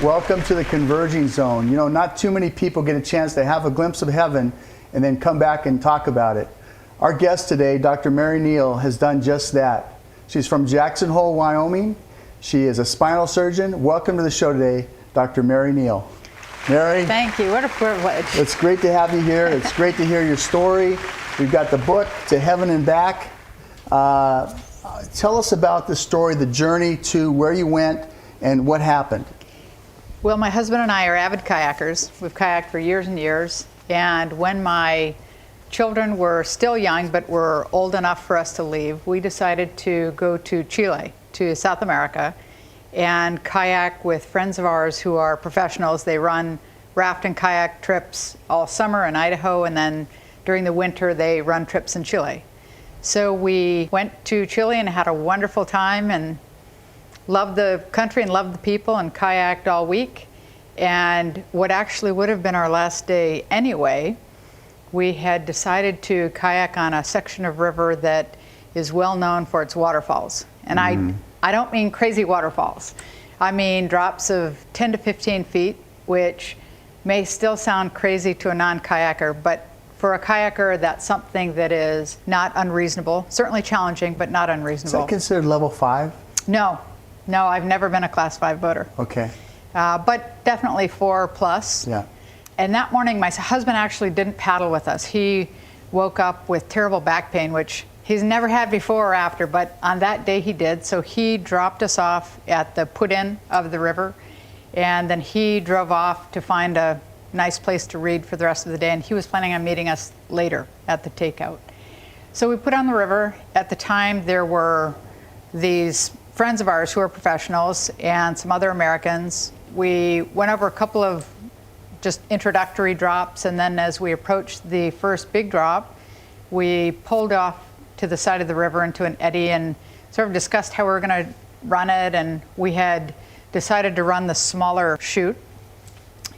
Welcome to the Converging Zone. You know, not too many people get a chance to have a glimpse of heaven and then come back and talk about it. Our guest today, Dr. Mary Neal, has done just that. She's from Jackson Hole, Wyoming. She is a spinal surgeon. Welcome to the show today, Dr. Mary Neal. Mary. Thank you. What a privilege. It's great to have you here. It's great to hear your story. We've got the book, To Heaven and Back. Tell us about the story, the journey to where you went and what happened. Well, my husband and I are avid kayakers. We've kayaked for years and years. And when my children were still young but were old enough for us to leave, we decided to go to Chile, to South America, and kayak with friends of ours who are professionals. They run raft and kayak trips all summer in Idaho, and then during the winter they run trips in Chile. So we went to Chile and had a wonderful time and loved the country and loved the people and kayaked all week. And what actually would have been our last day anyway, we had decided to kayak on a section of river that is well known for its waterfalls. And I don't mean crazy waterfalls. I mean drops of 10 to 15 feet, which may still sound crazy to a non-kayaker, but for a kayaker, that's something that is not unreasonable, certainly challenging, but not unreasonable. Is that considered level 5? No, I've never been a class 5 boater. Okay. But definitely 4 plus. Yeah. And that morning, my husband actually didn't paddle with us. He woke up with terrible back pain, which he's never had before or after, but on that day he did. So he dropped us off at the put-in of the river, and then he drove off to find a nice place to read for the rest of the day, and he was planning on meeting us later at the takeout. So we put on the river. At the time, there were these friends of ours who are professionals and some other Americans. We went over a couple of just introductory drops, and then as we approached the first big drop, we pulled off to the side of the river into an eddy and sort of discussed how we were going to run it, and we had decided to run the smaller chute.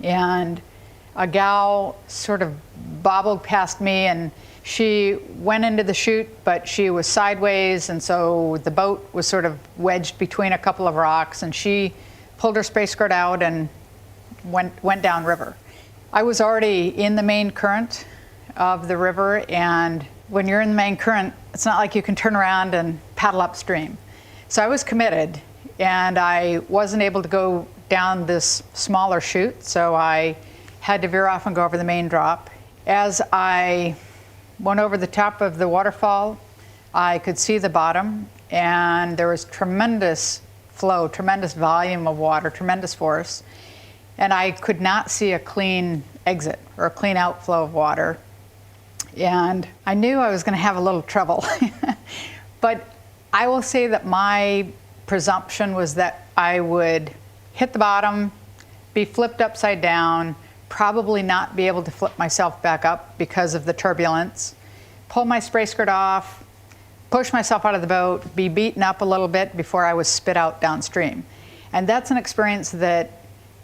And a gal sort of bobbled past me, and she went into the chute, but she was sideways, and so the boat was sort of wedged between a couple of rocks, and she pulled her space skirt out and went downriver. I was already in the main current of the river, and when you're in the main current, it's not like you can turn around and paddle upstream. So I was committed, and I wasn't able to go down this smaller chute, so I had to veer off and go over the main drop. As I went over the top of the waterfall, I could see the bottom, and there was tremendous flow, tremendous volume of water, tremendous force, and I could not see a clean exit or a clean outflow of water. And I knew I was going to have a little trouble. But I will say that my presumption was that I would hit the bottom, be flipped upside down, probably not be able to flip myself back up because of the turbulence, pull my spray skirt off, push myself out of the boat, be beaten up a little bit before I was spit out downstream. And that's an experience that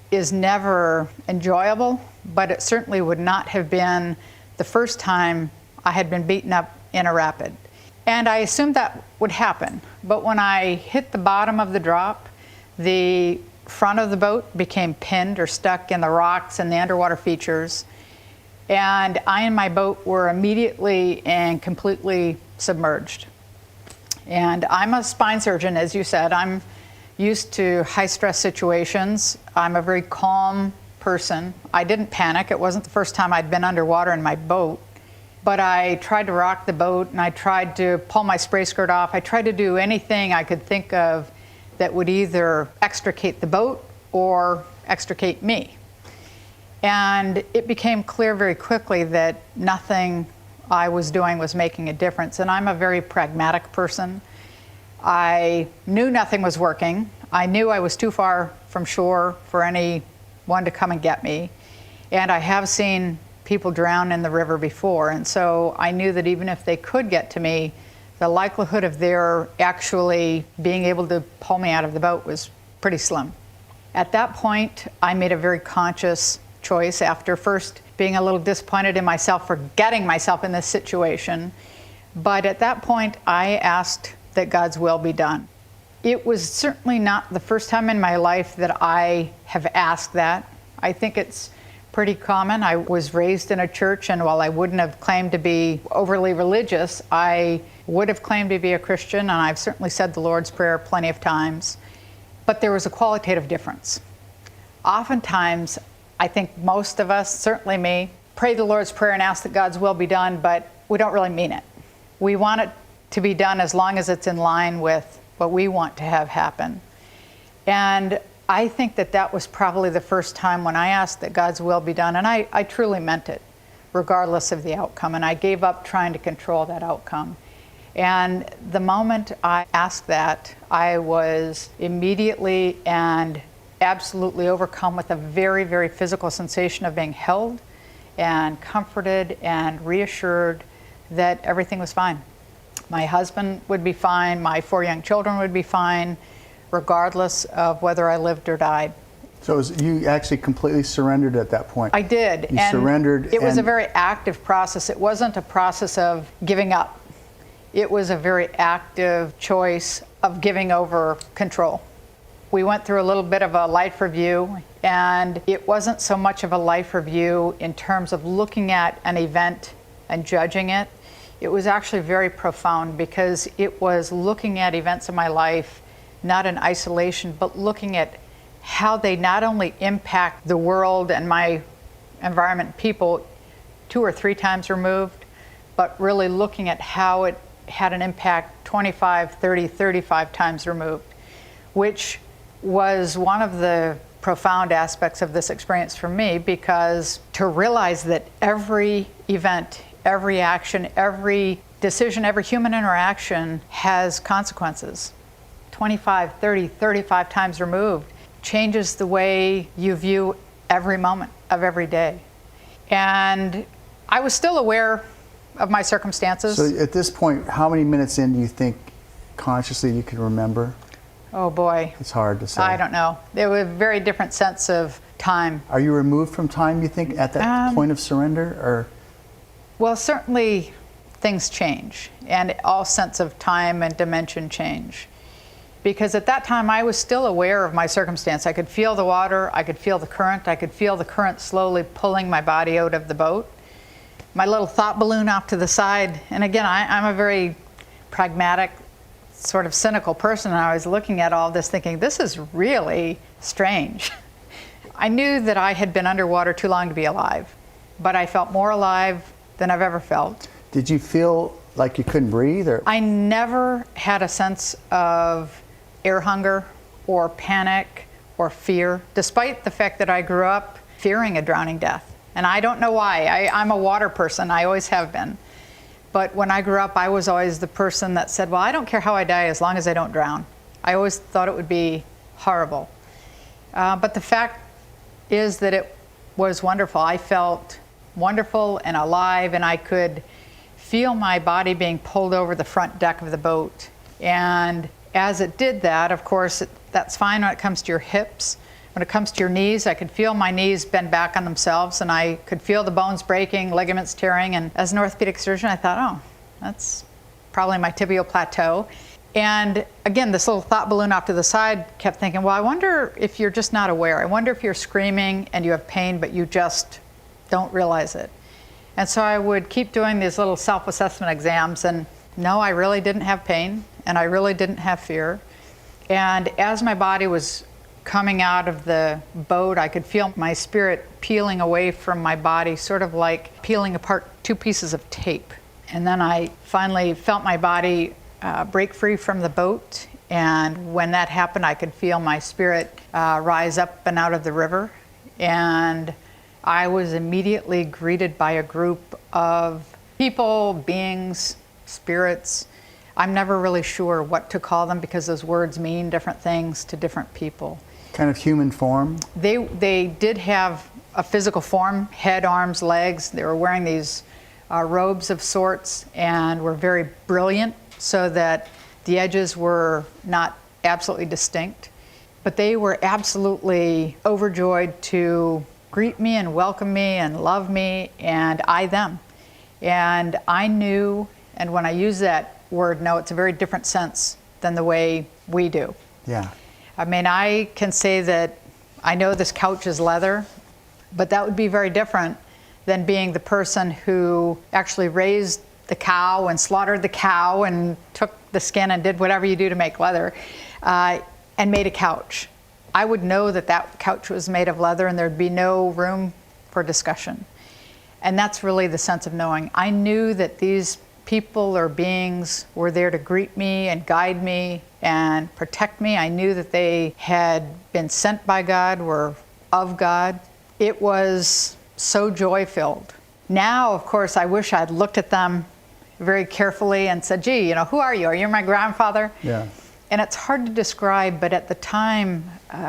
is never enjoyable, but it certainly would not have been the first time I had been beaten up in a rapid. And I assumed that would happen. But when I hit the bottom of the drop, the front of the boat became pinned or stuck in the rocks and the underwater features. And I and my boat were immediately and completely submerged. And I'm a spine surgeon, as you said. I'm used to high stress situations. I'm a very calm person. I didn't panic. It wasn't the first time I'd been underwater in my boat. But I tried to rock the boat, and I tried to pull my spray skirt off. I tried to do anything I could think of that would either extricate the boat or extricate me. And it became clear very quickly that nothing I was doing was making a difference. And I'm a very pragmatic person. I knew nothing was working. I knew I was too far from shore for anyone to come and get me. And I have seen people drown in the river before. And so I knew that even if they could get to me, the likelihood of their actually being able to pull me out of the boat was pretty slim. At that point, I made a very conscious choice after first being a little disappointed in myself for getting myself in this situation. But at that point, I asked that God's will be done. It was certainly not the first time in my life that I have asked that. I think it's pretty common. I was raised in a church, and while I wouldn't have claimed to be overly religious, I would have claimed to be a Christian, and I've certainly said the Lord's Prayer plenty of times. But there was a qualitative difference. Oftentimes, I think most of us, certainly me, pray the Lord's Prayer and ask that God's will be done, but we don't really mean it. We want it to be done as long as it's in line with what we want to have happen. And I think that that was probably the first time when I asked that God's will be done, and I truly meant it, regardless of the outcome, and I gave up trying to control that outcome. And the moment I asked that, I was immediately and absolutely overcome with a very, very physical sensation of being held and comforted and reassured that everything was fine. My husband would be fine, my 4 young children would be fine, regardless of whether I lived or died. So you actually completely surrendered at that point? I did. You surrendered. It was a very active process. It wasn't a process of giving up. It was a very active choice of giving over control. We went through a little bit of a life review, and it wasn't so much of a life review in terms of looking at an event and judging it. It was actually very profound because it was looking at events in my life, not in isolation, but looking at how they not only impact the world and my environment and people 2 or 3 times removed, but really looking at how it had an impact 25, 30, 35 times removed, which was one of the profound aspects of this experience for me, because to realize that every event, every action, every decision, every human interaction has consequences, 25, 30, 35 times removed, changes the way you view every moment of every day. And I was still aware of my circumstances. So at this point, how many minutes in do you think consciously you can remember? Oh boy. It's hard to say. I don't know. There was a very different sense of time. Are you removed from time, you think, at that point of surrender? Or? Well, certainly things change, and all sense of time and dimension change. Because at that time, I was still aware of my circumstance. I could feel the water, I could feel the current, I could feel the current slowly pulling my body out of the boat. My little thought balloon off to the side, and again, I'm a very pragmatic, sort of cynical person, and I was looking at all this thinking, this is really strange. I knew that I had been underwater too long to be alive, but I felt more alive than I've ever felt. Did you feel like you couldn't breathe? Or? I never had a sense of air hunger or panic or fear, despite the fact that I grew up fearing a drowning death. And I don't know why. I'm a water person, I always have been. But when I grew up, I was always the person that said, well, I don't care how I die as long as I don't drown. I always thought it would be horrible. But the fact is that it was wonderful. I felt wonderful and alive, and I could feel my body being pulled over the front deck of the boat. And as it did that, of course, that's fine when it comes to your hips. When it comes to your knees, I could feel my knees bend back on themselves, and I could feel the bones breaking, ligaments tearing, and as an orthopedic surgeon, I thought, oh, that's probably my tibial plateau. And again, this little thought balloon off to the side kept thinking, well, I wonder if you're just not aware. I wonder if you're screaming and you have pain, but you just don't realize it. And so I would keep doing these little self-assessment exams, and no, I really didn't have pain, and I really didn't have fear. And as my body was coming out of the boat, I could feel my spirit peeling away from my body, sort of like peeling apart 2 pieces of tape. And then I finally felt my body break free from the boat, and when that happened, I could feel my spirit rise up and out of the river. And I was immediately greeted by a group of people, beings, spirits. I'm never really sure what to call them because those words mean different things to different people. Kind of human form? They did have a physical form, head, arms, legs. They were wearing these robes of sorts and were very brilliant so that the edges were not absolutely distinct. But they were absolutely overjoyed to greet me and welcome me and love me, and I them. And I knew, and when I use that word know, it's a very different sense than the way we do. Yeah. I mean, I can say that I know this couch is leather, but that would be very different than being the person who actually raised the cow and slaughtered the cow and took the skin and did whatever you do to make leather and made a couch. I would know that that couch was made of leather and there'd be no room for discussion. And that's really the sense of knowing. I knew that these people or beings were there to greet me and guide me and protect me. I knew that they had been sent by God, were of God. It was so joy-filled. Now, of course, I wish I'd looked at them very carefully and said, gee, who are you? Are you my grandfather? Yeah. And it's hard to describe, but at the time,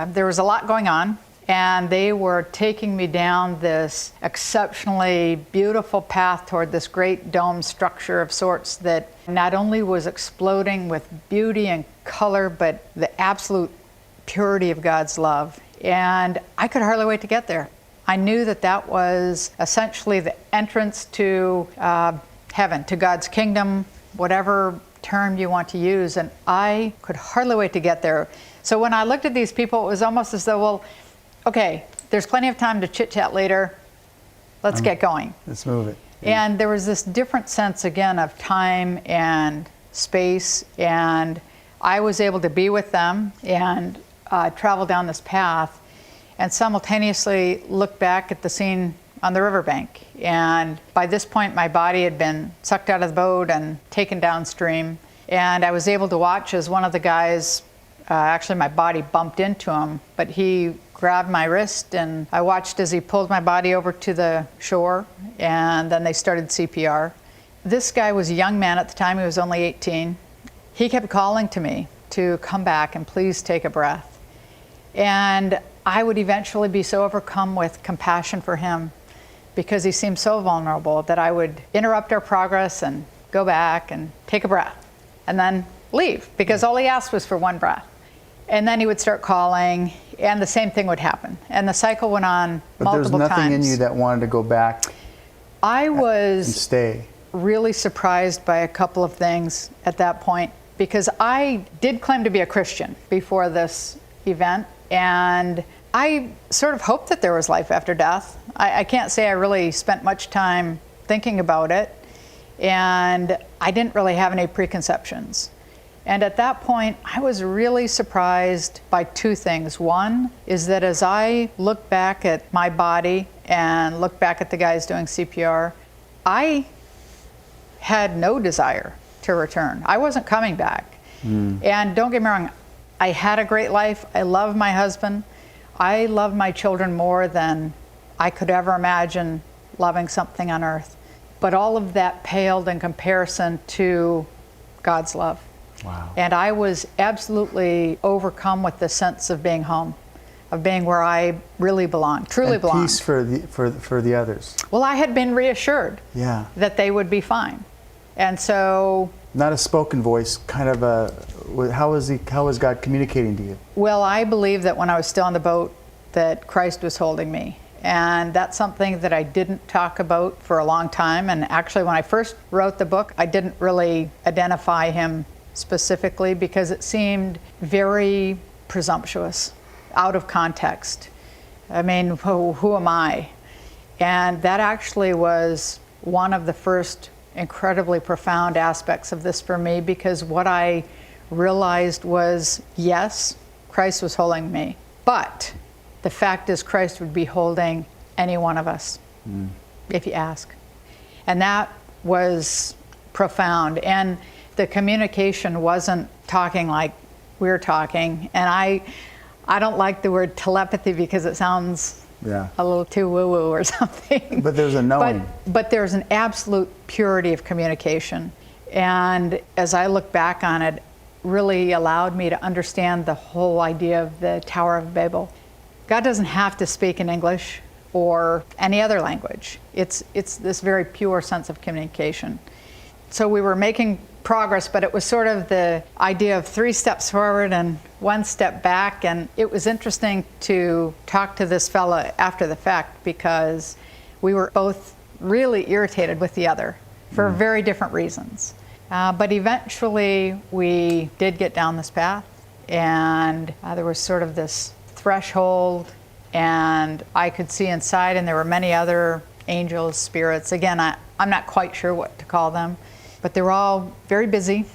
there was a lot going on, and they were taking me down this exceptionally beautiful path toward this great dome structure of sorts that not only was exploding with beauty and color, but the absolute purity of God's love. And I could hardly wait to get there. I knew that that was essentially the entrance to heaven, to God's kingdom, whatever term you want to use, and I could hardly wait to get there. So when I looked at these people, it was almost as though, well, okay, there's plenty of time to chit-chat later. Let's get going. Let's move it. Yeah. And there was this different sense, again, of time and space, and I was able to be with them and travel down this path and simultaneously look back at the scene on the riverbank. And by this point, my body had been sucked out of the boat and taken downstream. And I was able to watch as one of the guys, actually my body bumped into him, but he grabbed my wrist and I watched as he pulled my body over to the shore, and then they started CPR. This guy was a young man at the time, he was only 18. He kept calling to me to come back and please take a breath. And I would eventually be so overcome with compassion for him because he seemed so vulnerable that I would interrupt our progress and go back and take a breath and then leave, because all he asked was for one breath. And then he would start calling and the same thing would happen. And the cycle went on multiple times. But there's nothing in you that wanted to go back I was and stay. Really surprised by a couple of things at that point, because I did claim to be a Christian before this event, and I sort of hoped that there was life after death. I can't say I really spent much time thinking about it, and I didn't really have any preconceptions. And at that point, I was really surprised by two things. One is that as I look back at my body and look back at the guys doing CPR, I had no desire to return. I wasn't coming back. And don't get me wrong, I had a great life. I love my husband. I love my children more than I could ever imagine loving something on earth. But all of that paled in comparison to God's love. Wow. And I was absolutely overcome with the sense of being home, of being where I really belong, truly belong. Peace for the others. Well, I had been reassured that they would be fine. And so... Not a spoken voice, kind of a... How was God communicating to you? Well, I believe that when I was still on the boat that Christ was holding me. And that's something that I didn't talk about for a long time. And actually, when I first wrote the book, I didn't really identify him specifically because it seemed very presumptuous, out of context. I mean, who am I? And that actually was one of the first incredibly profound aspects of this for me, because what I realized was, yes, Christ was holding me, but the fact is Christ would be holding any one of us, if you ask. And that was profound. And the communication wasn't talking like we're talking. And I don't like the word telepathy because it sounds a little too woo-woo or something. But there's a knowing. But there's an absolute purity of communication. And as I look back on it, really allowed me to understand the whole idea of the Tower of Babel. God doesn't have to speak in English or any other language. It's this very pure sense of communication. So we were making progress, but it was sort of the idea of 3 steps forward and 1 step back. And it was interesting to talk to this fella after the fact, because we were both really irritated with the other for very different reasons. But eventually we did get down this path, and there was sort of this threshold and I could see inside, and there were many other angels, spirits. Again, I'm not quite sure what to call them, but they were all very busy,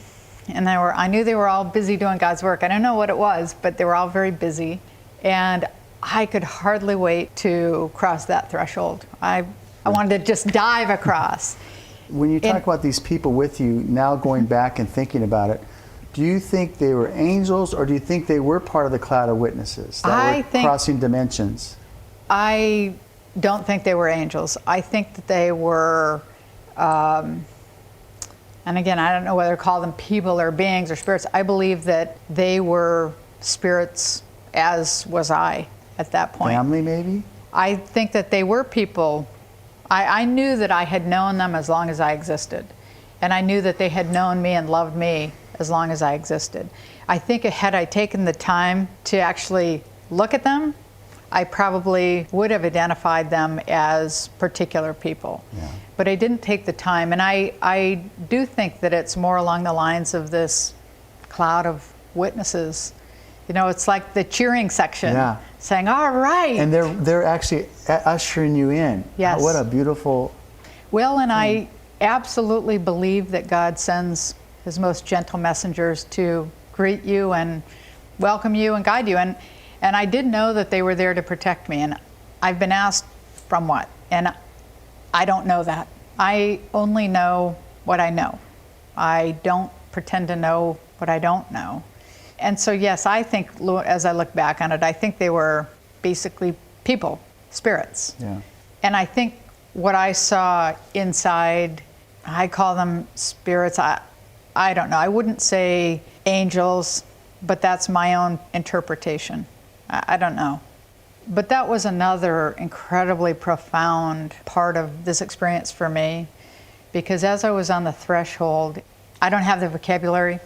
and I knew they were all busy doing God's work. I don't know what it was, but they were all very busy, and I could hardly wait to cross that threshold. I wanted to just dive across. When you talk about these people with you, now going back and thinking about it, do you think they were angels, or do you think they were part of the cloud of witnesses that were crossing dimensions? I don't think they were angels. I think that they were, and again, I don't know whether to call them people or beings or spirits. I believe that they were spirits, as was I at that point. Family, maybe? I think that they were people. I knew that I had known them as long as I existed. And I knew that they had known me and loved me as long as I existed. I think had I taken the time to actually look at them, I probably would have identified them as particular people. Yeah. But I didn't take the time. And I do think that it's more along the lines of this cloud of witnesses. You know, it's like the cheering section, saying, all right. And they're actually ushering you in. Yes. What a beautiful... Well, and I absolutely believe that God sends his most gentle messengers to greet you and welcome you and guide you. And I did know that they were there to protect me. And I've been asked, from what? And I don't know that. I only know what I know. I don't pretend to know what I don't know. And so, yes, I think, as I look back on it, I think they were basically people, spirits. Yeah. And I think what I saw inside, I call them spirits. I don't know. I wouldn't say angels, but that's my own interpretation. I don't know. But that was another incredibly profound part of this experience for me, because as I was on the threshold, I don't have the vocabulary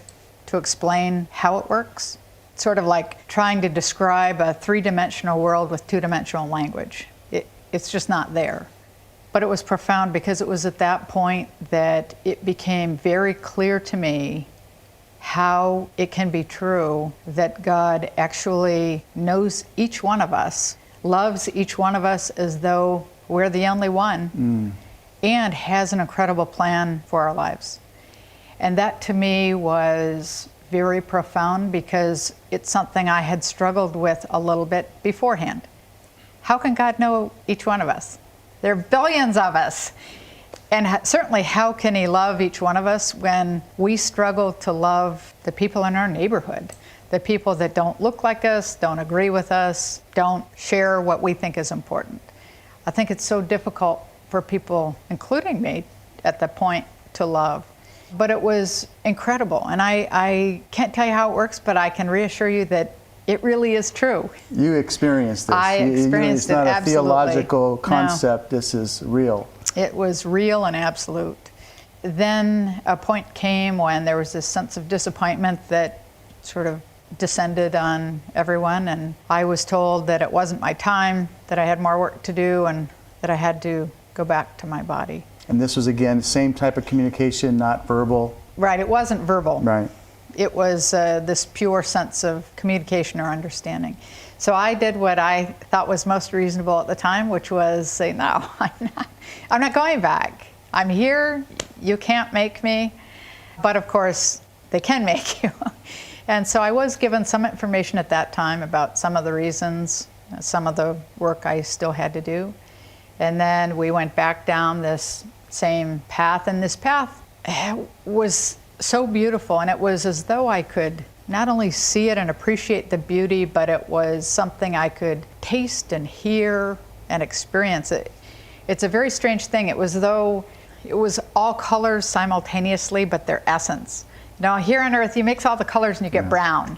to explain how it works. It's sort of like trying to describe a three-dimensional world with two-dimensional language. It's just not there. But it was profound because it was at that point that it became very clear to me how it can be true that God actually knows each one of us, loves each one of us as though we're the only one, and has an incredible plan for our lives. And that to me was very profound because it's something I had struggled with a little bit beforehand. How can God know each one of us? There are billions of us. And certainly, how can he love each one of us when we struggle to love the people in our neighborhood, the people that don't look like us, don't agree with us, don't share what we think is important? I think it's so difficult for people, including me, at that point, to love. But it was incredible. And I can't tell you how it works, but I can reassure you that it really is true. You experienced this. I experienced it. It's not absolutely. a theological concept. No. This is real. It was real and absolute. Then a point came when there was this sense of disappointment that sort of descended on everyone, and I was told that it wasn't my time, that I had more work to do, and that I had to go back to my body. And this was, again, the same type of communication, not verbal? Right, it wasn't verbal. Right. It was this pure sense of communication or understanding. So I did what I thought was most reasonable at the time, which was say, no, I'm not going back. I'm here, you can't make me. But of course, they can make you. And so I was given some information at that time about some of the reasons, some of the work I still had to do. And then we went back down this same path, and this path was so beautiful, and it was as though I could not only see it and appreciate the beauty, but it was something I could taste and hear and experience. It's a very strange thing. It was as though it was all colors simultaneously, but their essence. Now, here on Earth, you mix all the colors and you get brown.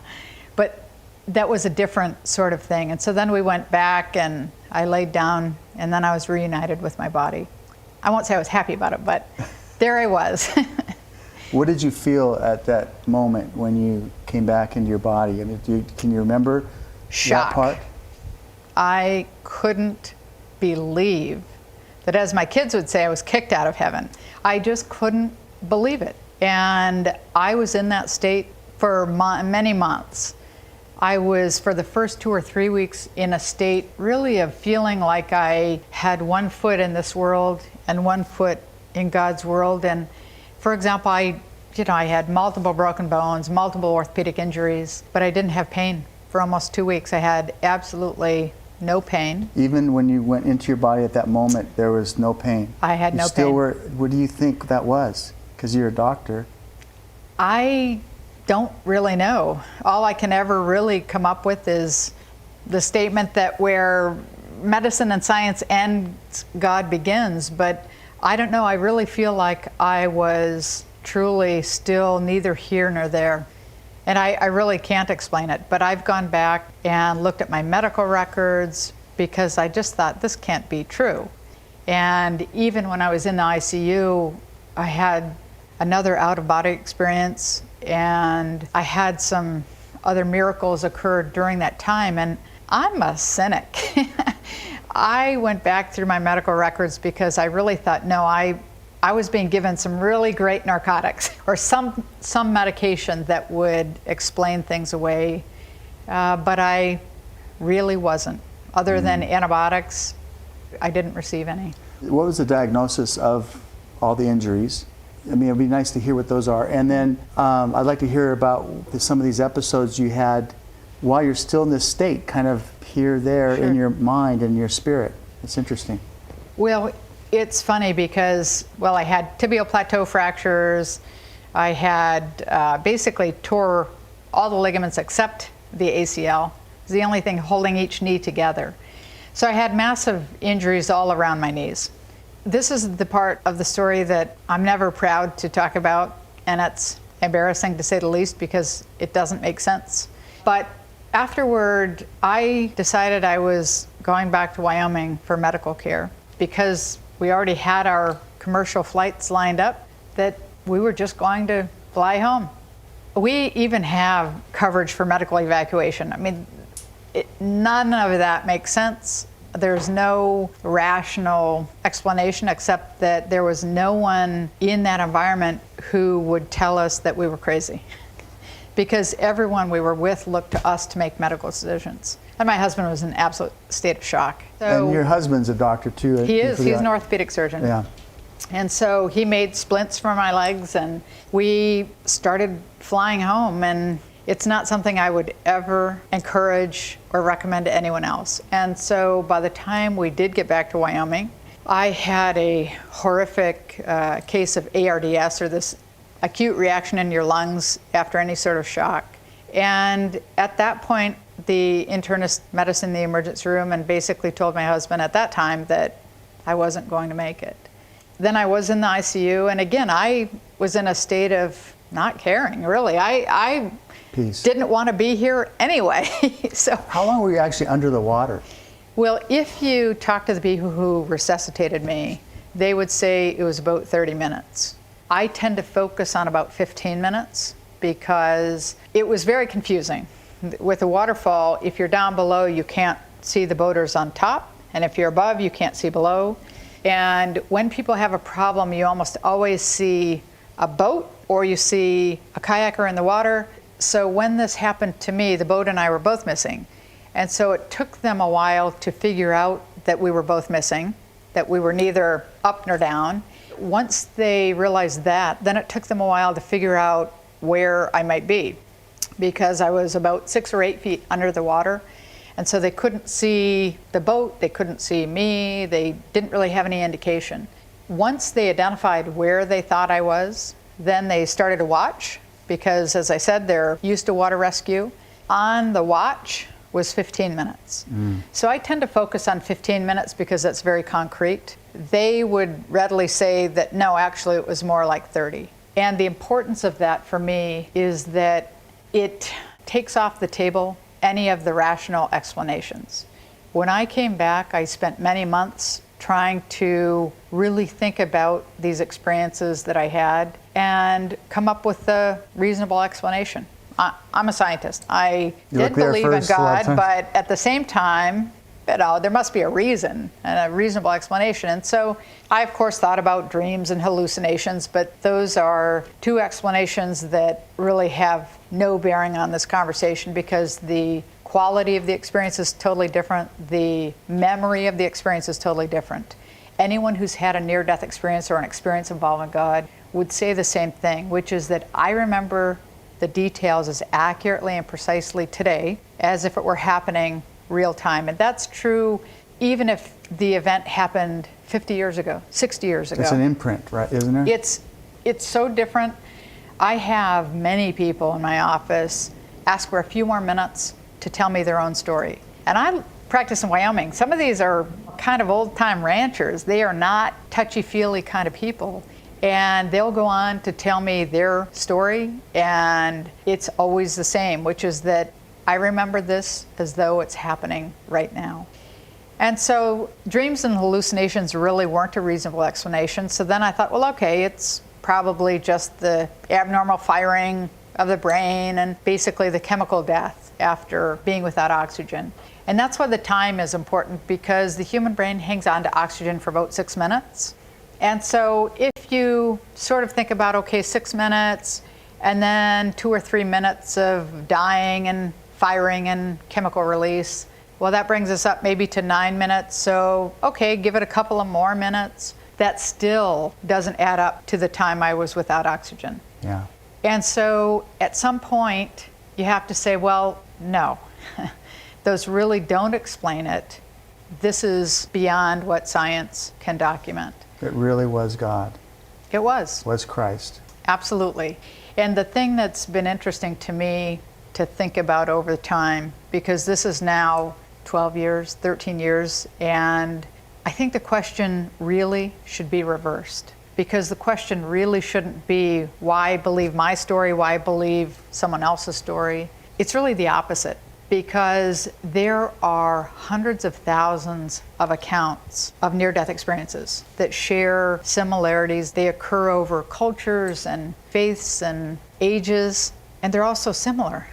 But that was a different sort of thing. And so then we went back, and I laid down, and then I was reunited with my body. I won't say I was happy about it, but there I was. What did you feel at that moment when you came back into your body? I mean, can you remember Shock. that part? I couldn't believe that, as my kids would say, I was kicked out of heaven. I just couldn't believe it. And I was in that state for many months. I was, for the first 2 or 3 weeks, in a state really of feeling like I had one foot in this world and one foot in God's world. And for example, I had multiple broken bones, multiple orthopedic injuries, but I didn't have pain for almost 2 weeks. I had absolutely no pain. Even when you went into your body at that moment, there was no pain. I had no pain. Still were. What do you think that was? Because you're a doctor. I don't really know. All I can ever really come up with is the statement that where medicine and science ends, God begins. But I don't know. I really feel like I was truly still neither here nor there. And I really can't explain it. But I've gone back and looked at my medical records because I just thought this can't be true. And even when I was in the ICU, I had another out-of-body experience, and I had some other miracles occurred during that time. And I'm a cynic. I went back through my medical records because I really thought, no, I was being given some really great narcotics or some medication that would explain things away, but I really wasn't. Other than antibiotics, I didn't receive any. What was the diagnosis of all the injuries? I mean, it'd be nice to hear what those are. And then I'd like to hear about some of these episodes you had while you're still in this state, kind of here, there, Sure. in your mind and your spirit. It's interesting. Well, it's funny because, well, I had tibial plateau fractures. I had basically tore all the ligaments except the ACL. It's the only thing holding each knee together. So I had massive injuries all around my knees. This is the part of the story that I'm never proud to talk about, and it's embarrassing to say the least because it doesn't make sense. But afterward, I decided I was going back to Wyoming for medical care because we already had our commercial flights lined up, that we were just going to fly home. We even have coverage for medical evacuation. I mean, none of that makes sense. There's no rational explanation except that there was no one in that environment who would tell us that we were crazy. Because everyone we were with looked to us to make medical decisions. And my husband was in an absolute state of shock. So and your husband's a doctor too. He is. He's an orthopedic surgeon. Yeah. And so he made splints for my legs, and we started flying home. And it's not something I would ever encourage or recommend to anyone else. And so by the time we did get back to Wyoming, I had a horrific case of ARDS, or this acute reaction in your lungs after any sort of shock. And at that point, the internist met us in the emergency room and basically told my husband at that time that I wasn't going to make it. Then I was in the ICU, and again, I was in a state of not caring, really. I Peace. Didn't want to be here anyway. So how long were you actually under the water? Well, if you talk to the people who resuscitated me, they would say it was about 30 minutes. I tend to focus on about 15 minutes because it was very confusing. With a waterfall, if you're down below, you can't see the boaters on top, and if you're above, you can't see below. And when people have a problem, you almost always see a boat or you see a kayaker in the water. So when this happened to me, the boat and I were both missing. And so it took them a while to figure out that we were both missing, that we were neither up nor down. Once they realized that, then it took them a while to figure out where I might be, because I was about 6 or 8 feet under the water. And so they couldn't see the boat, they couldn't see me, they didn't really have any indication. Once they identified where they thought I was, then they started to watch, because as I said, they're used to water rescue. On the watch was 15 minutes. So I tend to focus on 15 minutes because that's very concrete. They would readily say that no, actually it was more like 30. And the importance of that for me is that it takes off the table any of the rational explanations. When I came back, I spent many months trying to really think about these experiences that I had and come up with a reasonable explanation. I'm a scientist. I did believe in God, but at the same time, there must be a reason and a reasonable explanation. And so I, of course, thought about dreams and hallucinations, but those are two explanations that really have no bearing on this conversation because the quality of the experience is totally different. The memory of the experience is totally different. Anyone who's had a near-death experience or an experience involving God would say the same thing, which is that I remember the details as accurately and precisely today as if it were happening real time. And that's true even if the event happened 50 years ago, 60 years ago. It's an imprint, right, isn't it? It's so different. I have many people in my office ask for a few more minutes to tell me their own story. And I practice in Wyoming. Some of these are kind of old-time ranchers. They are not touchy-feely kind of people. And they'll go on to tell me their story, and it's always the same, which is that I remember this as though it's happening right now. And so dreams and hallucinations really weren't a reasonable explanation. So then I thought, well, okay, it's probably just the abnormal firing of the brain and basically the chemical death after being without oxygen. And that's why the time is important, because the human brain hangs on to oxygen for about 6 minutes. And so if you sort of think about, okay, 6 minutes and then 2 or 3 minutes of dying and firing and chemical release, well, that brings us up maybe to 9 minutes. So, okay, give it a couple of more minutes. That still doesn't add up to the time I was without oxygen. Yeah. And so at some point, you have to say, well, no, those really don't explain it. This is beyond what science can document. It really was God. It was. Was Christ. Absolutely. And the thing that's been interesting to me to think about over time, because this is now 12 years, 13 years, and I think the question really should be reversed. Because the question really shouldn't be why believe my story, why believe someone else's story. It's really the opposite, because there are hundreds of thousands of accounts of near-death experiences that share similarities. They occur over cultures and faiths and ages, and they're all so similar.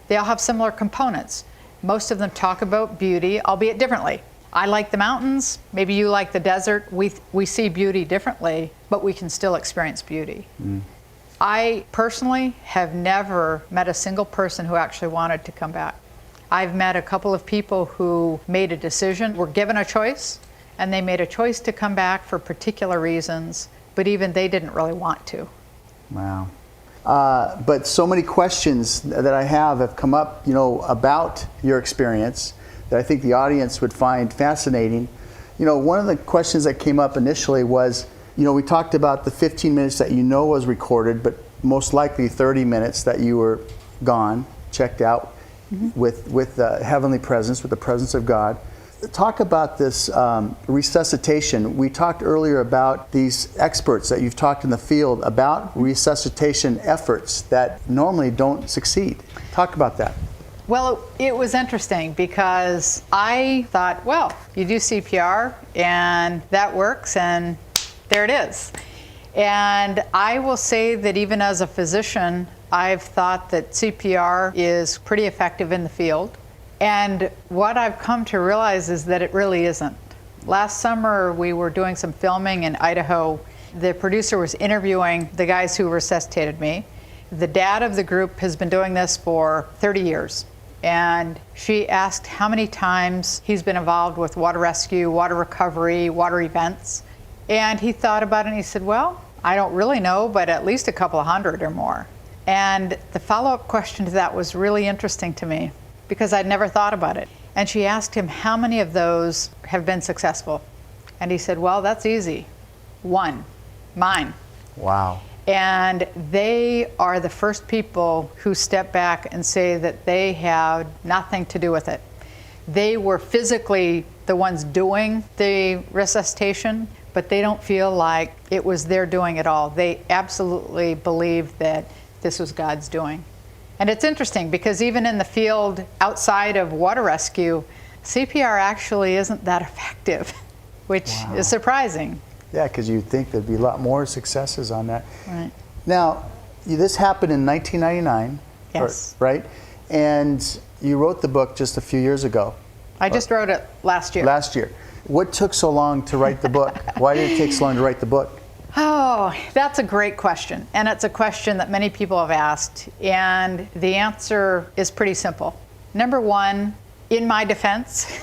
They all have similar components. Most of them talk about beauty, albeit differently. I like the mountains, maybe you like the desert. We see beauty differently, but we can still experience beauty. I personally have never met a single person who actually wanted to come back. I've met a couple of people who made a decision, were given a choice, and they made a choice to come back for particular reasons, but even they didn't really want to. Wow. But so many questions that I have come up, about your experience that I think the audience would find fascinating. One of the questions that came up initially was, we talked about the 15 minutes that was recorded, but most likely 30 minutes that you were gone, checked out with the heavenly presence, with the presence of God. Talk about this resuscitation. We talked earlier about these experts that you've talked in the field about resuscitation efforts that normally don't succeed. Talk about that. Well, it was interesting because I thought, well, you do CPR and that works and there it is. And I will say that even as a physician, I've thought that CPR is pretty effective in the field. And what I've come to realize is that it really isn't. Last summer, we were doing some filming in Idaho. The producer was interviewing the guys who resuscitated me. The dad of the group has been doing this for 30 years. And she asked how many times he's been involved with water rescue, water recovery, water events. And he thought about it and he said, well, I don't really know, but at least a couple of hundred or more. And the follow-up question to that was really interesting to me, because I'd never thought about it. And she asked him how many of those have been successful. And he said, well, that's easy. 1, mine. Wow. And they are the first people who step back and say that they had nothing to do with it. They were physically the ones doing the resuscitation, but they don't feel like it was their doing at all. They absolutely believe that this was God's doing. And it's interesting because even in the field outside of water rescue, CPR actually isn't that effective, which is surprising. Yeah, because you'd think there'd be a lot more successes on that. Right. Now, this happened in 1999, yes. Right? And you wrote the book just a few years ago. I just wrote it last year. Last year. What took so long to write the book? Why did it take so long to write the book? Oh, that's a great question. And it's a question that many people have asked. And the answer is pretty simple. Number one, in my defense,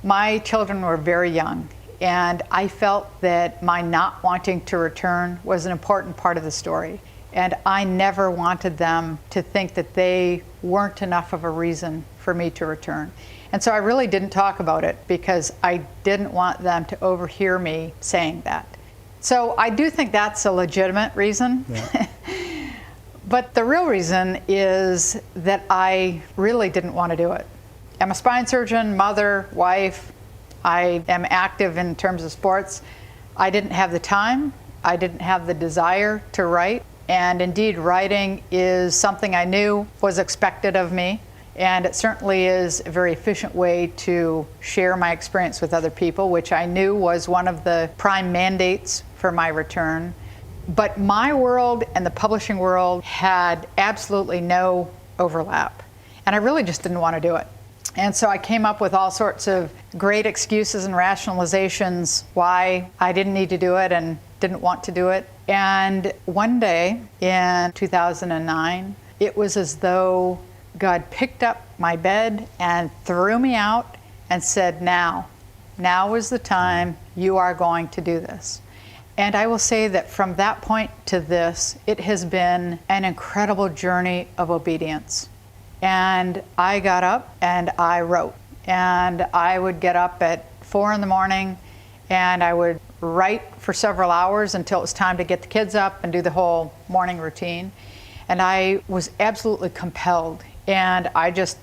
my children were very young. And I felt that my not wanting to return was an important part of the story. And I never wanted them to think that they weren't enough of a reason for me to return. And so I really didn't talk about it because I didn't want them to overhear me saying that. So I do think that's a legitimate reason. Yeah. But the real reason is that I really didn't want to do it. I'm a spine surgeon, mother, wife. I am active in terms of sports. I didn't have the time. I didn't have the desire to write. And indeed, writing is something I knew was expected of me. And it certainly is a very efficient way to share my experience with other people, which I knew was one of the prime mandates for my return. But my world and the publishing world had absolutely no overlap. And I really just didn't want to do it. And so I came up with all sorts of great excuses and rationalizations why I didn't need to do it and didn't want to do it. And one day in 2009, it was as though God picked up my bed and threw me out and said, now is the time you are going to do this. And I will say that from that point to this, it has been an incredible journey of obedience. And I got up and I wrote. And I would get up at 4 in the morning and I would write for several hours until it was time to get the kids up and do the whole morning routine. And I was absolutely compelled. And I just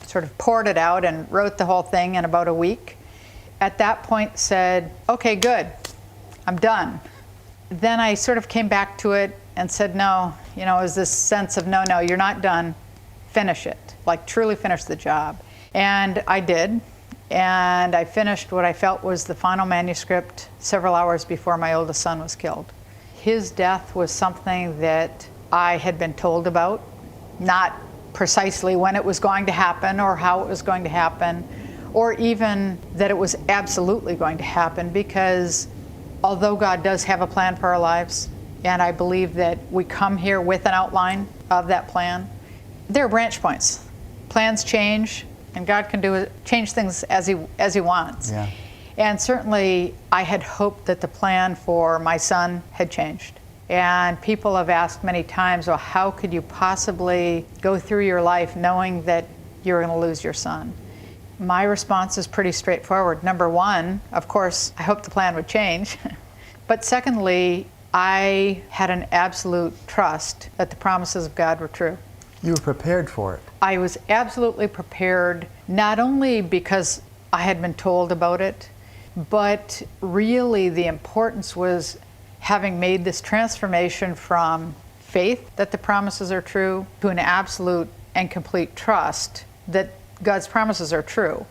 sort of poured it out and wrote the whole thing in about a week. At that point said, okay, good, I'm done. Then I sort of came back to it and said, no, it was this sense of, no, you're not done. Finish it, like truly finish the job. And I did. And I finished what I felt was the final manuscript several hours before my oldest son was killed. His death was something that I had been told about, not precisely when it was going to happen or how it was going to happen, or even that it was absolutely going to happen, because although God does have a plan for our lives, and I believe that we come here with an outline of that plan, there are branch points. Plans change, and God can change things as he wants. Yeah. And certainly I had hoped that the plan for my son had changed. And people have asked many times, well, how could you possibly go through your life knowing that you're going to lose your son? My response is pretty straightforward. Number one, of course, I hope the plan would change. But secondly, I had an absolute trust that the promises of God were true. You were prepared for it. I was absolutely prepared, not only because I had been told about it, but really the importance was having made this transformation from faith that the promises are true to an absolute and complete trust that God's promises are true.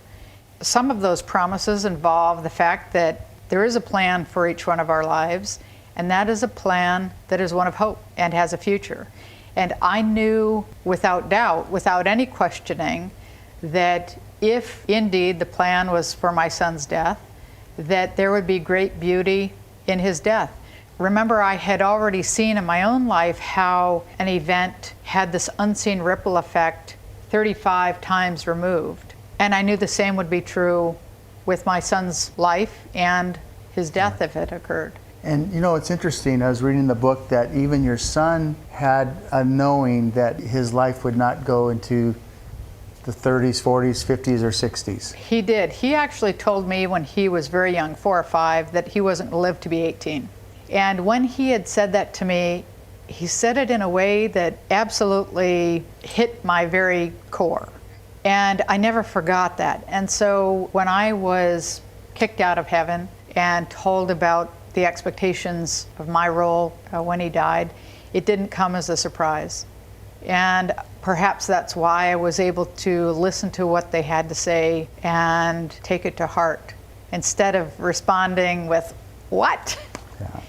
Some of those promises involve the fact that there is a plan for each one of our lives, and that is a plan that is one of hope and has a future. And I knew without doubt, without any questioning, that if indeed the plan was for my son's death, that there would be great beauty in his death. Remember, I had already seen in my own life how an event had this unseen ripple effect 35 times removed. And I knew the same would be true with my son's life and his death if it occurred. And it's interesting, I was reading the book that even your son had a knowing that his life would not go into the 30s, 40s, 50s, or 60s. He did. He actually told me when he was very young, 4 or 5, that he wasn't going to live to be 18. And when he had said that to me, he said it in a way that absolutely hit my very core. And I never forgot that. And so when I was kicked out of heaven and told about the expectations of my role when he died, it didn't come as a surprise. And perhaps that's why I was able to listen to what they had to say and take it to heart instead of responding with, what? Yeah.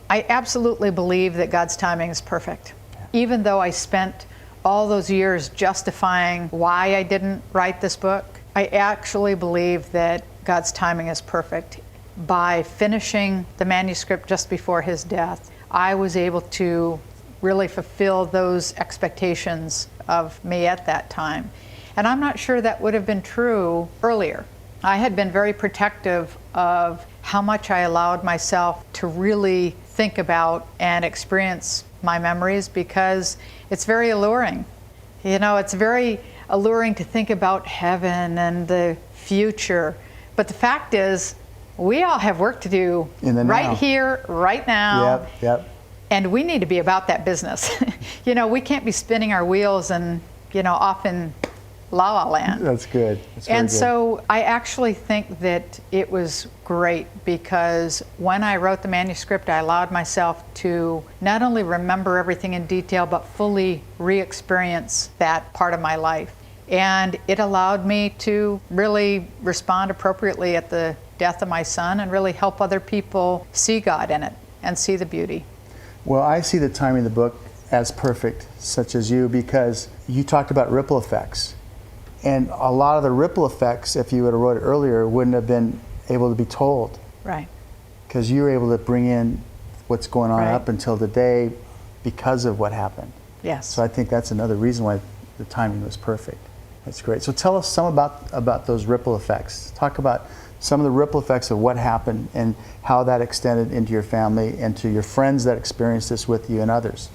I absolutely believe that God's timing is perfect. Even though I spent all those years justifying why I didn't write this book, I actually believe that God's timing is perfect. By finishing the manuscript just before his death, I was able to really fulfill those expectations of me at that time. And I'm not sure that would have been true earlier. I had been very protective of how much I allowed myself to really think about and experience my memories, because it's very alluring. You know, it's very alluring to think about heaven and the future. But the fact is, we all have work to do right here, right now. Yep. And we need to be about that business. You know, we can't be spinning our wheels and, off in La La Land. That's good. And so I actually think that it was great, because when I wrote the manuscript, I allowed myself to not only remember everything in detail, but fully re-experience that part of my life. And it allowed me to really respond appropriately at the death of my son and really help other people see God in it and see the beauty. Well, I see the timing of the book as perfect, such as you, because you talked about ripple effects. And a lot of the ripple effects, if you would have wrote it earlier, wouldn't have been able to be told. Right. Because you were able to bring in what's going on Right. up until today because of what happened. Yes. So I think that's another reason why the timing was perfect. That's great. So tell us some about those ripple effects. Talk about some of the ripple effects of what happened and how that extended into your family and to your friends that experienced this with you and others.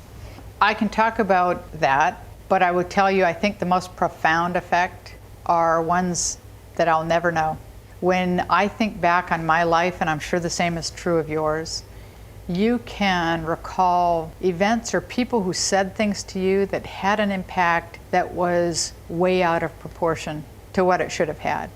I can talk about that, but I would tell you, I think the most profound effect are ones that I'll never know. When I think back on my life, and I'm sure the same is true of yours, you can recall events or people who said things to you that had an impact that was way out of proportion to what it should have had.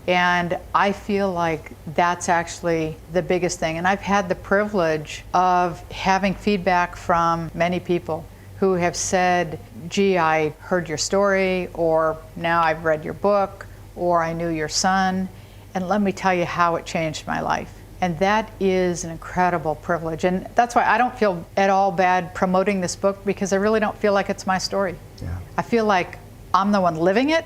And I feel like that's actually the biggest thing. And I've had the privilege of having feedback from many people who have said, gee, I heard your story, or now I've read your book, or I knew your son, and let me tell you how it changed my life. And that is an incredible privilege. And that's why I don't feel at all bad promoting this book, because I really don't feel like it's my story. Yeah. I feel like I'm the one living it,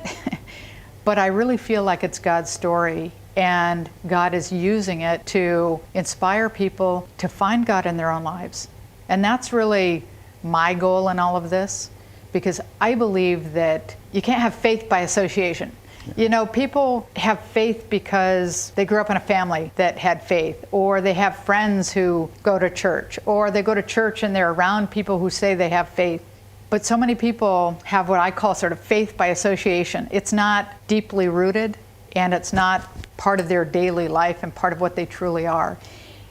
but I really feel like it's God's story, and God is using it to inspire people to find God in their own lives. And that's really my goal in all of this, because I believe that you can't have faith by association. You know, people have faith because they grew up in a family that had faith, or they have friends who go to church, or they go to church and they're around people who say they have faith. But so many people have what I call sort of faith by association. It's not deeply rooted, and it's not part of their daily life and part of what they truly are.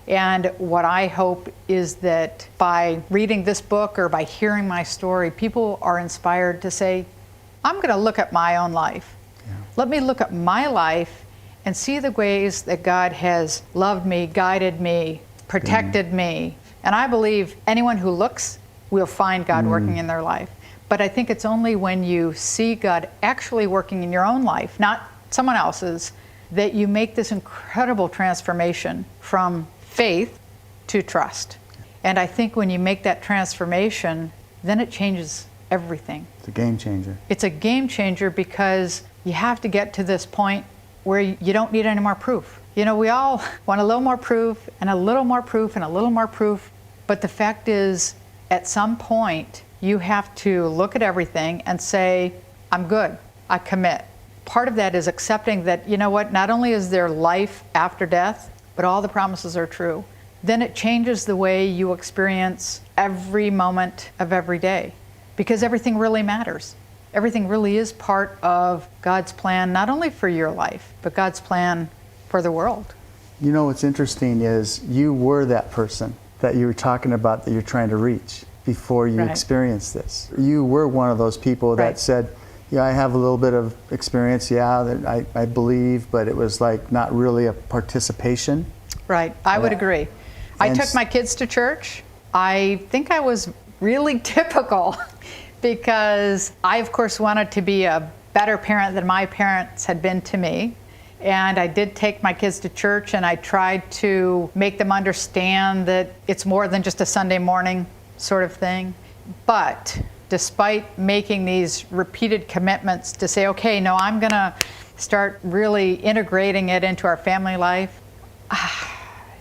And what I hope is that by reading this book or by hearing my story, people are inspired to say, I'm going to look at my own life. Yeah. Let me look at my life and see the ways that God has loved me, guided me, protected me. And I believe anyone who looks will find God working in their life. But I think it's only when you see God actually working in your own life, not someone else's, that you make this incredible transformation from faith to trust. And I think when you make that transformation, then it changes everything. It's a game changer. It's a game changer, because you have to get to this point where you don't need any more proof. You know, we all want a little more proof and a little more proof and a little more proof. But the fact is, at some point, you have to look at everything and say, I'm good, I commit. Part of that is accepting that, you know what, not only is there life after death, but all the promises are true. Then it changes the way you experience every moment of every day, because everything really matters. Everything really is part of God's plan, not only for your life, but God's plan for the world. You know, what's interesting is you were that person that you were talking about that you're trying to reach before you experienced this. You were one of those people that said, yeah, I have a little bit of experience, that I believe, but it was like not really a participation. Right, I would agree. I took my kids to church. I think I was really typical because I, of course, wanted to be a better parent than my parents had been to me. And I did take my kids to church, and I tried to make them understand that it's more than just a Sunday morning sort of thing. But despite making these repeated commitments to say, okay, no, I'm going to start really integrating it into our family life.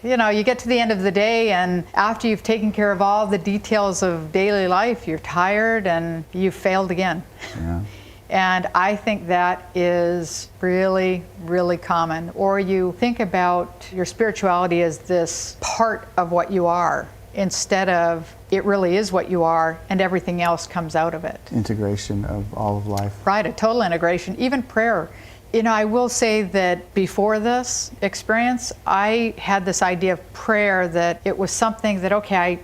You know, you get to the end of the day, and after you've taken care of all the details of daily life, you're tired and you've failed again. Yeah. And I think that is really, really common. Or you think about your spirituality as this part of what you are, instead of it really is what you are and everything else comes out of it. Integration of all of life. Right, a total integration, even prayer. You know, I will say that before this experience, I had this idea of prayer that it was something that, okay, I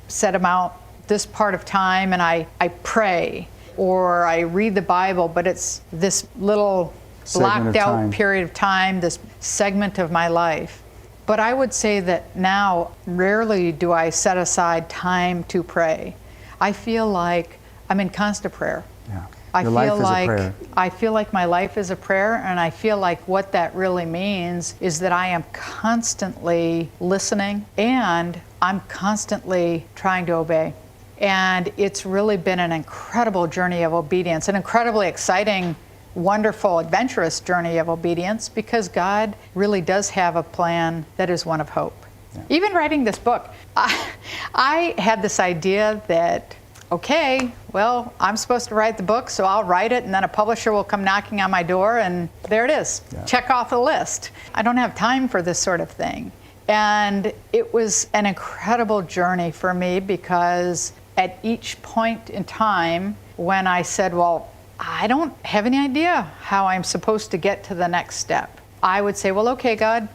set about this part of time and I pray or I read the Bible, but it's this little blocked out period of time, this segment of my life. But I would say that now, rarely do I set aside time to pray. I feel like I'm in constant prayer. Yeah. I feel like my life is a prayer, and I feel like what that really means is that I am constantly listening and I'm constantly trying to obey. And it's really been an incredible journey of obedience, an incredibly exciting, wonderful, adventurous journey of obedience, because God really does have a plan that is one of hope. Yeah. Even writing this book, I had this idea that, okay, well, I'm supposed to write the book, so I'll write it, and then a publisher will come knocking on my door, and there it is. Yeah. Check off the list. I don't have time for this sort of thing. And it was an incredible journey for me, because at each point in time when I said, well, I don't have any idea how I'm supposed to get to the next step, I would say, well, okay, God,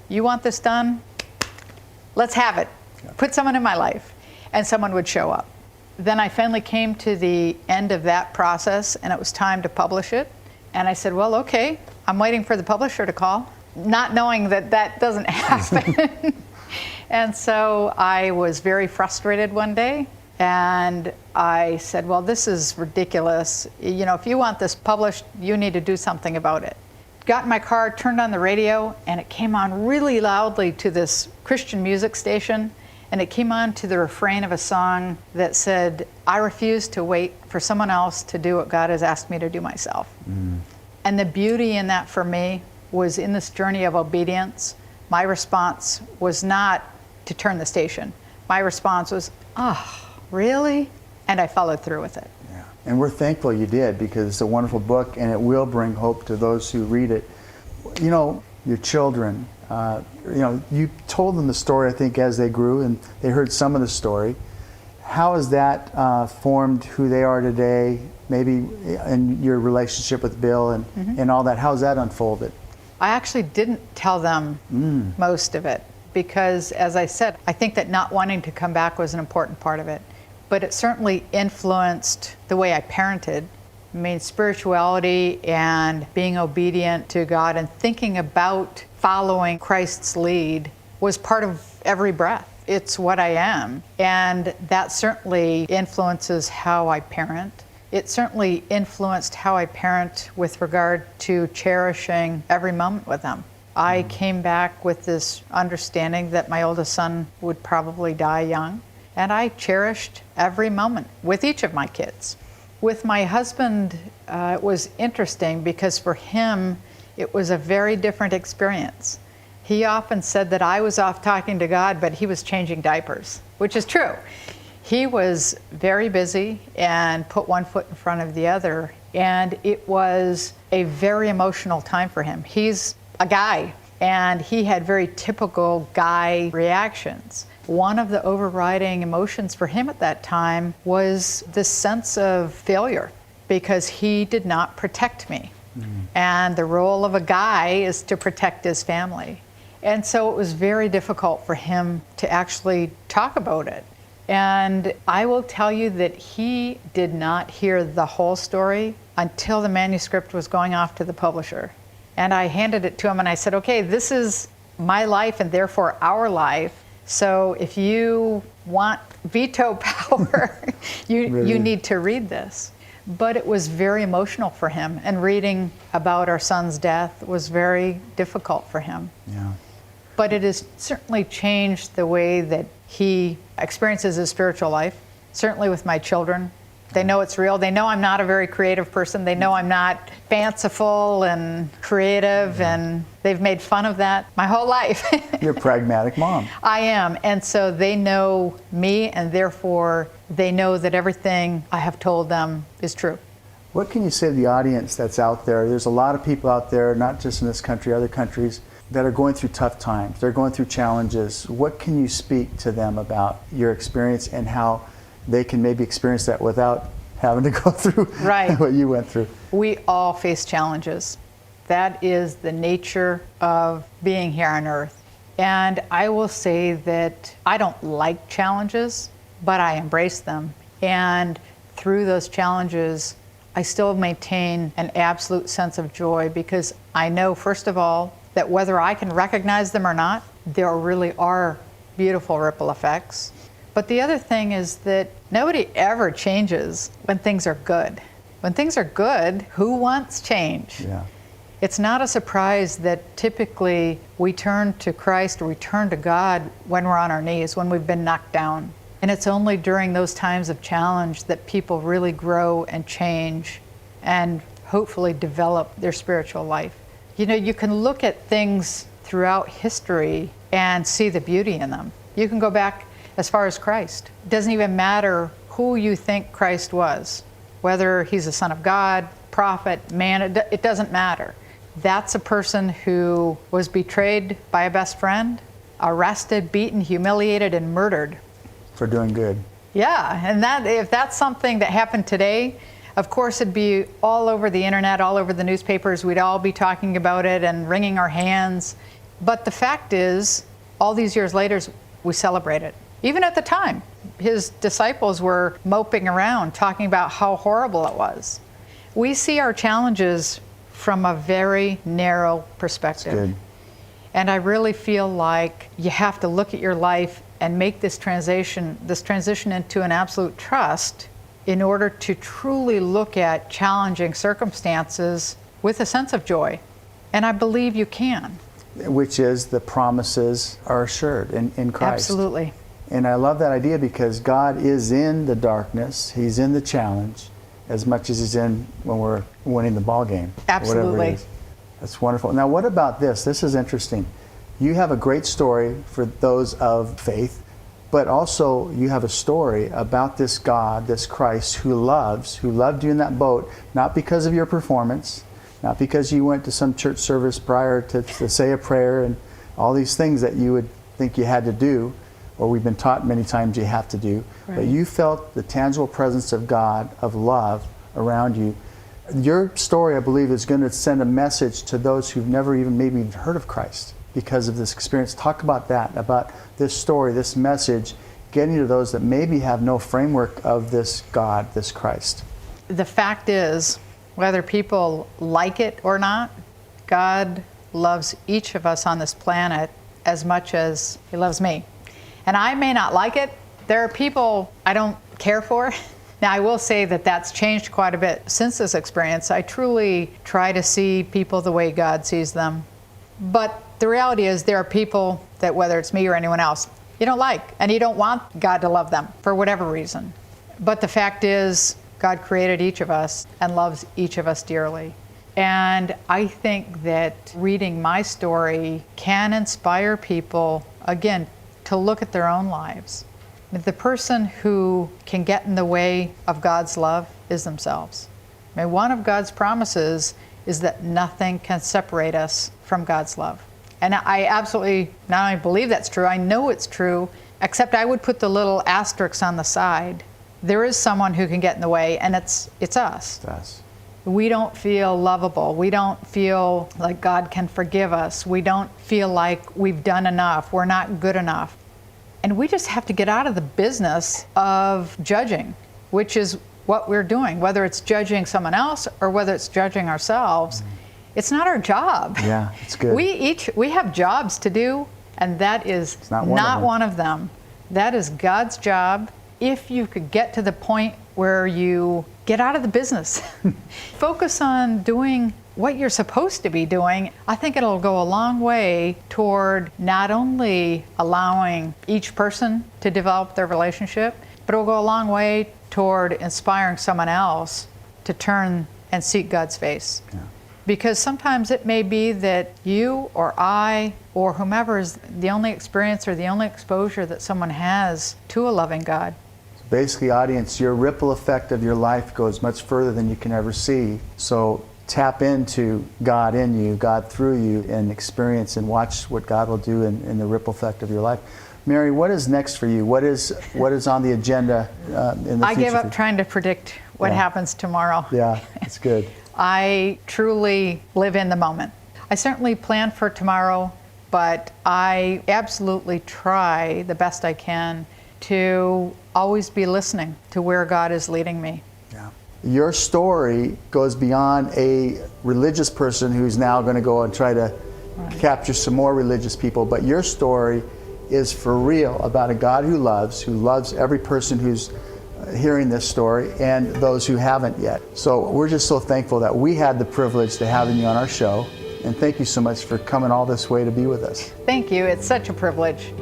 you want this done? Let's have it. Yeah. Put someone in my life. And someone would show up. Then I finally came to the end of that process, and it was time to publish it. And I said, well, okay, I'm waiting for the publisher to call, not knowing that that doesn't happen. And so I was very frustrated one day, and I said, well, this is ridiculous. You know, if you want this published, you need to do something about it. Got in my car, turned on the radio, and it came on really loudly to this Christian music station. And it came on to the refrain of a song that said, I refuse to wait for someone else to do what God has asked me to do myself. Mm. And the beauty in that for me was, in this journey of obedience, my response was not to turn the station. My response was, oh, really? And I followed through with it. Yeah. And we're thankful you did, because it's a wonderful book and it will bring hope to those who read it. You know, your children, you know, you told them the story, I think, as they grew, and they heard some of the story. How has that formed who they are today, maybe in your relationship with Bill and, and all that? How's that unfolded? I actually didn't tell them most of it, because, as I said, I think that not wanting to come back was an important part of it. But it certainly influenced the way I parented. I mean, spirituality and being obedient to God and thinking about following Christ's lead was part of every breath. It's what I am. And that certainly influences how I parent. It certainly influenced how I parent with regard to cherishing every moment with them. I came back with this understanding that my oldest son would probably die young, and I cherished every moment with each of my kids. With my husband, it was interesting, because for him, it was a very different experience. He often said that I was off talking to God, but he was changing diapers, which is true. He was very busy and put one foot in front of the other, and it was a very emotional time for him. He's a guy, and he had very typical guy reactions. One of the overriding emotions for him at that time was this sense of failure, because he did not protect me. And the role of a guy is to protect his family. And so it was very difficult for him to actually talk about it. And I will tell you that he did not hear the whole story until the manuscript was going off to the publisher. And I handed it to him and I said, okay, this is my life and therefore our life. So if you want veto power, you need to read this. But it was very emotional for him, and reading about our son's death was very difficult for him. Yeah. But it has certainly changed the way that he experiences his spiritual life, certainly with my children. They know it's real. They know I'm not a very creative person. They know I'm not fanciful and creative, and they've made fun of that my whole life. You're a pragmatic mom. I am, and so they know me, and therefore they know that everything I have told them is true. What can you say to the audience that's out there? There's a lot of people out there, not just in this country, other countries, that are going through tough times. They're going through challenges. What can you speak to them about your experience and how they can maybe experience that without having to go through Right. what you went through? We all face challenges. That is the nature of being here on earth. And I will say that I don't like challenges, but I embrace them. And through those challenges, I still maintain an absolute sense of joy, because I know, first of all, that whether I can recognize them or not, there really are beautiful ripple effects. But the other thing is that nobody ever changes when things are good. When things are good, who wants change? Yeah. It's not a surprise that typically we turn to Christ or we turn to God when we're on our knees, when we've been knocked down. And it's only during those times of challenge that people really grow and change and hopefully develop their spiritual life. You know, you can look at things throughout history and see the beauty in them. You can go back as far as Christ. It doesn't even matter who you think Christ was, whether he's the Son of God, prophet, man, it doesn't matter. That's a person who was betrayed by a best friend, arrested, beaten, humiliated, and murdered. For doing good. Yeah, and that if that's something that happened today, of course it'd be all over the internet, all over the newspapers. We'd all be talking about it and wringing our hands. But the fact is, all these years later, we celebrate it. Even at the time, his disciples were moping around, talking about how horrible it was. We see our challenges from a very narrow perspective. That's good. And I really feel like you have to look at your life and make this transition into an absolute trust in order to truly look at challenging circumstances with a sense of joy. And I believe you can. Which is the promises are assured in Christ. Absolutely. And I love that idea, because God is in the darkness. He's in the challenge as much as he's in when we're winning the ball game. Absolutely. Whatever it is. That's wonderful. Now, what about this? This is interesting. You have a great story for those of faith, but also you have a story about this God, this Christ who loved you in that boat, not because of your performance, not because you went to some church service prior to say a prayer and all these things that you would think you had to do, or we've been taught many times you have to do, right. But you felt the tangible presence of God, of love around you. Your story, I believe, is going to send a message to those who've never even maybe heard of Christ because of this experience. Talk about that, about this story, this message, getting to those that maybe have no framework of this God, this Christ. The fact is, whether people like it or not, God loves each of us on this planet as much as he loves me. And I may not like it. There are people I don't care for. Now, I will say that that's changed quite a bit since this experience. I truly try to see people the way God sees them. But the reality is there are people that, whether it's me or anyone else, you don't like, and you don't want God to love them for whatever reason. But the fact is, God created each of us and loves each of us dearly. And I think that reading my story can inspire people, again, to look at their own lives. The person who can get in the way of God's love is themselves. I mean, one of God's promises is that nothing can separate us from God's love. And I absolutely not only believe that's true, I know it's true, except I would put the little asterisks on the side. There is someone who can get in the way, and it's us. It's us. We don't feel lovable. We don't feel like God can forgive us. We don't feel like we've done enough. We're not good enough. And we just have to get out of the business of judging, which is what we're doing, whether it's judging someone else or whether it's judging ourselves. It's not our job. Yeah, it's good. We have jobs to do, and that is not one of them. That is God's job. If you could get to the point where you get out of the business, focus on doing what you're supposed to be doing, I think it'll go a long way toward not only allowing each person to develop their relationship, but it'll go a long way toward inspiring someone else to turn and seek God's face. Yeah. Because sometimes it may be that you or I or whomever is the only experience or the only exposure that someone has to a loving God. Basically, audience, your ripple effect of your life goes much further than you can ever see. So tap into God in you, God through you, and experience and watch what God will do in the ripple effect of your life. Mary, what is next for you? What is on the agenda in the I future? gave up trying to predict what happens tomorrow. Yeah, it's good. I truly live in the moment. I certainly plan for tomorrow, but I absolutely try the best I can to always be listening to where God is leading me. Yeah. Your story goes beyond a religious person who's now going to go and try to capture some more religious people, but your story is for real about a God who loves every person who's hearing this story and those who haven't yet. So we're just so thankful that we had the privilege to having you on our show, and thank you so much for coming all this way to be with us. Thank you. It's such a privilege.